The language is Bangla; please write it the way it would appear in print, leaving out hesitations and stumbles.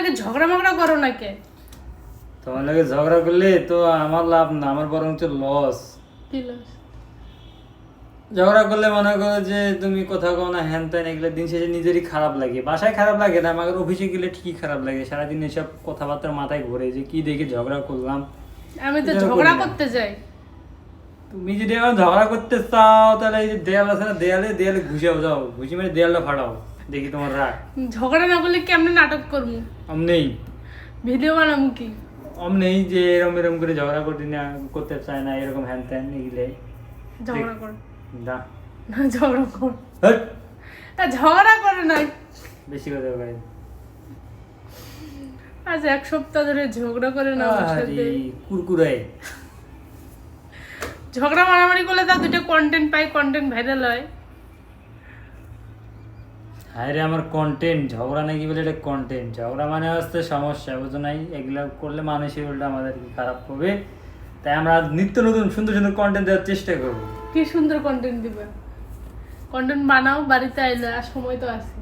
লাগে ঝগড়া মগড়া করো না কে? তোমার লাগে ঝগড়া করলে তো আমার লাভ না, আমার বরঞ্চ লস। কি লস? ঝগড়া করলে মনে করো যে তুমি কোথাও কোনো না হ্যান ত্যান, এগুলো দিন শেষে নিজেরই খারাপ লাগে। বাসায় খারাপ লাগে না, আমার অফিসে গেলে ঠিকই খারাপ লাগে। সারাদিন এসব কথাবার্তার মাথায় ঘুরে যে কি দেখে ঝগড়া করলাম। আমি তো এজন্য ঝগড়া করি না। করতে যাই। তুমি যদি এখন ঝগড়া করতে চাও তাহলে এই যে দেয়াল আছে না, দেয়ালে দেয়ালে ঘুষাও, যাও ঘুষি মেরে দেয়ালটা ফাটাও, দেখি তোমার রাগ। ঝগড়া না করলে কেমনে নাটক করবো? নেই ভিডিও বানাবো কি? নেই যে এরম এরম করে ঝগড়া করতে না, করতে চায় না, এরকম হ্যান ত্যান এগুলো ঝগড়া কর না। না, ঝগড়া কর। হ্যাট, ঝগড়া করে নাই। বেশি কথা ভাই। আজ 1 সপ্তাহ ধরে ঝগড়া করে না আমার সাথে। কুরকুরাই ঝগড়া মারামারি করলে তার দুটো কন্টেন্ট পাই, কন্টেন্ট ভাইরাল হয়। হায় রে আমার কন্টেন্ট, ঝগড়া নাকি বলে এটা কন্টেন্ট? ঝগড়া মানে হচ্ছে সমস্যা, বুঝো নাই? এগুলা করলে মানুষের উল্টা আমাদেরকে খারাপ করবে। তাই আমরা নিত্য নতুন সুন্দর সুন্দর কন্টেন্ট দেওয়ার চেষ্টা করবো। কি সুন্দর কন্টেন্ট দিবে? কন্টেন্ট বানাও, বাড়িতে আইলে আর সময় তো আছে।